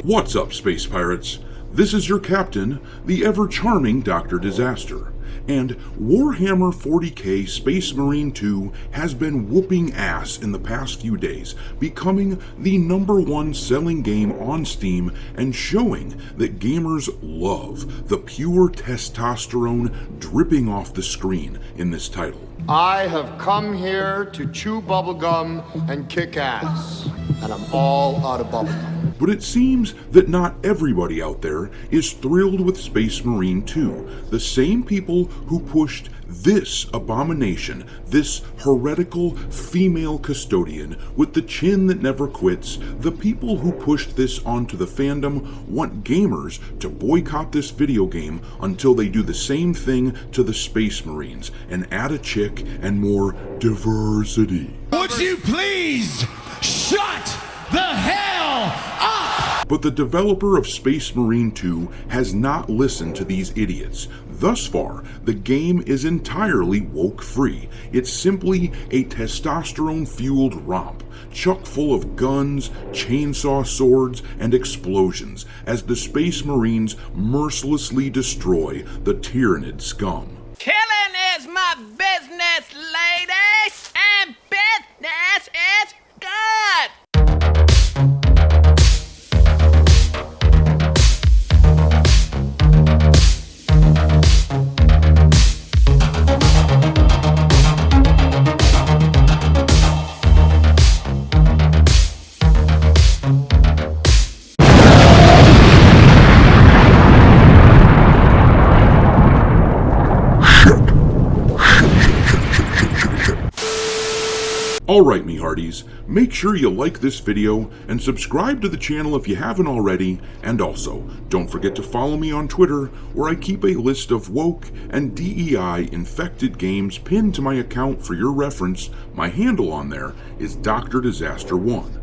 What's up, Space Pirates? This is your captain, the ever-charming Dr. Disaster, and Warhammer 40k Space Marine 2 has been whooping ass in the past few days, becoming the #1 selling game on Steam and showing that gamers love the pure testosterone dripping off the screen in this title. I have come here to chew bubblegum and kick ass, and I'm all out of bubblegum. But it seems that not everybody out there is thrilled with Space Marine 2. The same people who pushed this abomination, this heretical female custodian with the chin that never quits, the people who pushed this onto the fandom want gamers to boycott this video game until they do the same thing to the Space Marines and add a chick and more diversity. Would you please shut the hell up? But the developer of Space Marine 2 has not listened to these idiots. Thus far, the game is entirely woke-free. It's simply a testosterone-fueled romp, chock full of guns, chainsaw swords, and explosions as the Space Marines mercilessly destroy the Tyrannid scum. Killing is my business, ladies, and business is good. Alright, me hearties, make sure you like this video and subscribe to the channel if you haven't already, and also, don't forget to follow me on Twitter, where I keep a list of woke and DEI infected games pinned to my account for your reference. My handle on there is Dr. Disaster 1.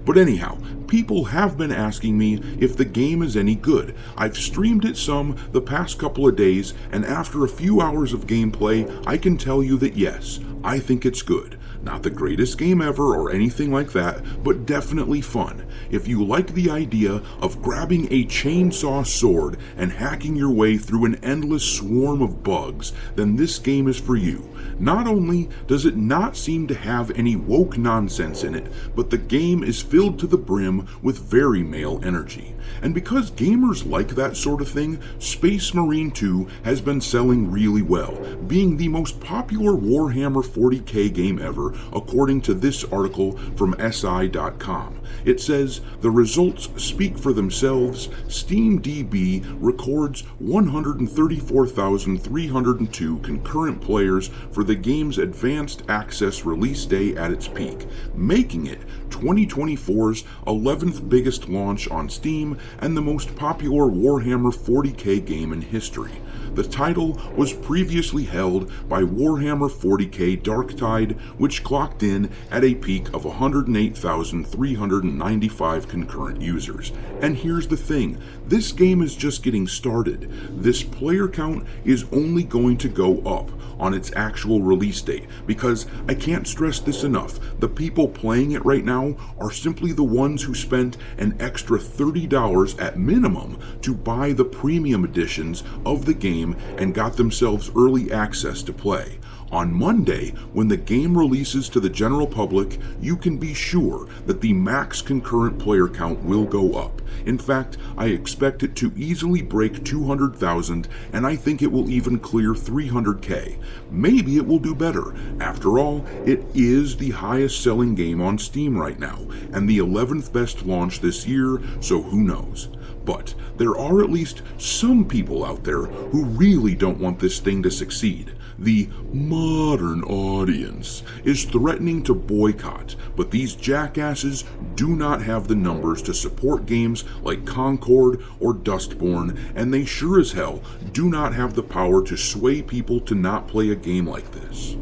But anyhow, people have been asking me if the game is any good. I've streamed it some the past couple of days, and after a few hours of gameplay, I can tell you that yes, I think it's good. Not the greatest game ever or anything like that, but definitely fun. If you like the idea of grabbing a chainsaw sword and hacking your way through an endless swarm of bugs, then this game is for you. Not only does it not seem to have any woke nonsense in it, but the game is filled to the brim with very male energy. And because gamers like that sort of thing, Space Marine 2 has been selling really well, being the most popular Warhammer 40k game ever, according to this article from SI.com. It says, the results speak for themselves. SteamDB records 134,302 concurrent players for the game's advanced access release day at its peak, making it 2024's 11th biggest launch on Steam and the most popular Warhammer 40k game in history. The title was previously held by Warhammer 40k Darktide, which clocked in at a peak of 108,395 concurrent users. And here's the thing, this game is just getting started. This player count is only going to go up on its actual release date, because I can't stress this enough, the people playing it right now are simply the ones who spent an extra $30 at minimum to buy the premium editions of the game and got themselves early access to play. On Monday, when the game releases to the general public, you can be sure that the max concurrent player count will go up. In fact, I expect it to easily break 200,000, and I think it will even clear 300k. Maybe it will do better. After all, it is the highest selling game on Steam right now, and the 11th best launch this year, so who knows. But there are at least some people out there who really don't want this thing to succeed. The modern audience is threatening to boycott, but these jackasses do not have the numbers to support games like Concord or Dustborn, and they sure as hell do not have the power to sway people to not play a game like this.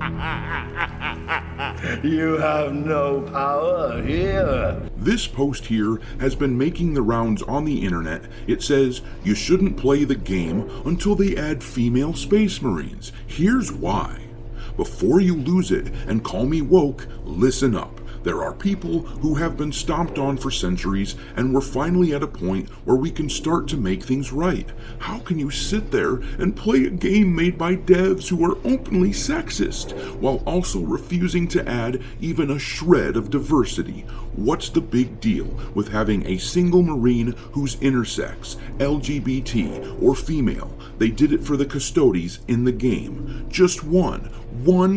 You have no power here. This post here has been making the rounds on the internet. It says you shouldn't play the game until they add female Space Marines. Here's why. Before you lose it and call me woke, listen up. There are people who have been stomped on for centuries, and we're finally at a point where we can start to make things right. How can you sit there and play a game made by devs who are openly sexist, while also refusing to add even a shred of diversity? What's the big deal with having a single Marine who's intersex, LGBT, or female? They did it for the Custodes in the game. Just one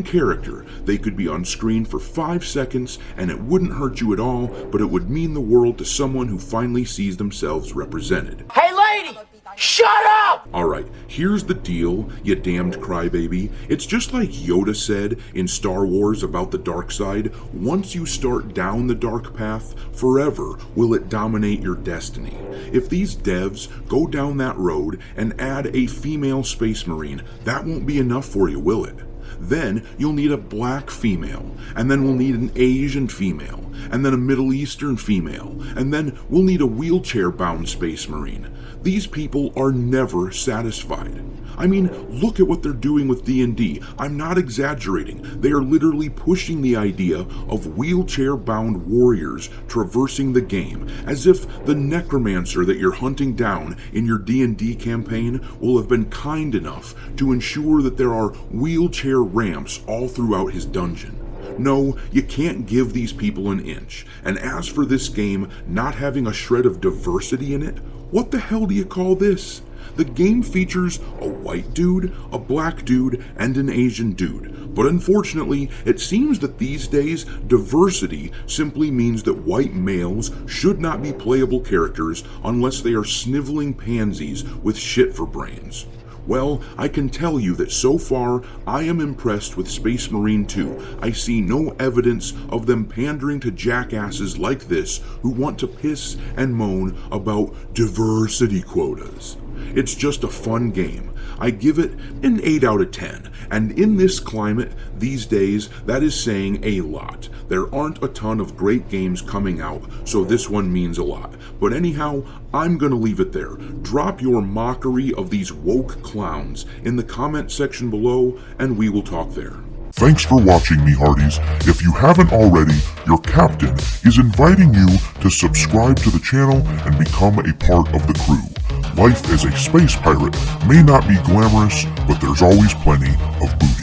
character. They could be on screen for 5 seconds and it wouldn't hurt you at all, but it would mean the world to someone who finally sees themselves represented. Hey, lady! Shut up! Alright, here's the deal, you damned crybaby. It's just like Yoda said in Star Wars about the dark side. Once you start down the dark path, forever will it dominate your destiny. If these devs go down that road and add a female Space Marine, that won't be enough for you, will it? Then you'll need a black female, and then we'll need an Asian female, and then a Middle Eastern female, and then we'll need a wheelchair-bound Space Marine. These people are never satisfied. I mean, look at what they're doing with D&D. I'm not exaggerating. They are literally pushing the idea of wheelchair-bound warriors traversing the game, as if the necromancer that you're hunting down in your D&D campaign will have been kind enough to ensure that there are wheelchair ramps all throughout his dungeon. No, you can't give these people an inch. And as for this game not having a shred of diversity in it, what the hell do you call this? The game features a white dude, a black dude, and an Asian dude. But unfortunately, it seems that these days, diversity simply means that white males should not be playable characters unless they are sniveling pansies with shit for brains. Well, I can tell you that so far, I am impressed with Space Marine 2. I see no evidence of them pandering to jackasses like this who want to piss and moan about diversity quotas. It's just a fun game. I give it an 8 out of 10, and in this climate, these days, that is saying a lot. There aren't a ton of great games coming out, so this one means a lot. But anyhow, I'm gonna leave it there. Drop your mockery of these woke clowns in the comment section below, and we will talk there. Thanks for watching, me hearties. If you haven't already, your captain is inviting you to subscribe to the channel and become a part of the crew. Life as a space pirate may not be glamorous, but there's always plenty of booze.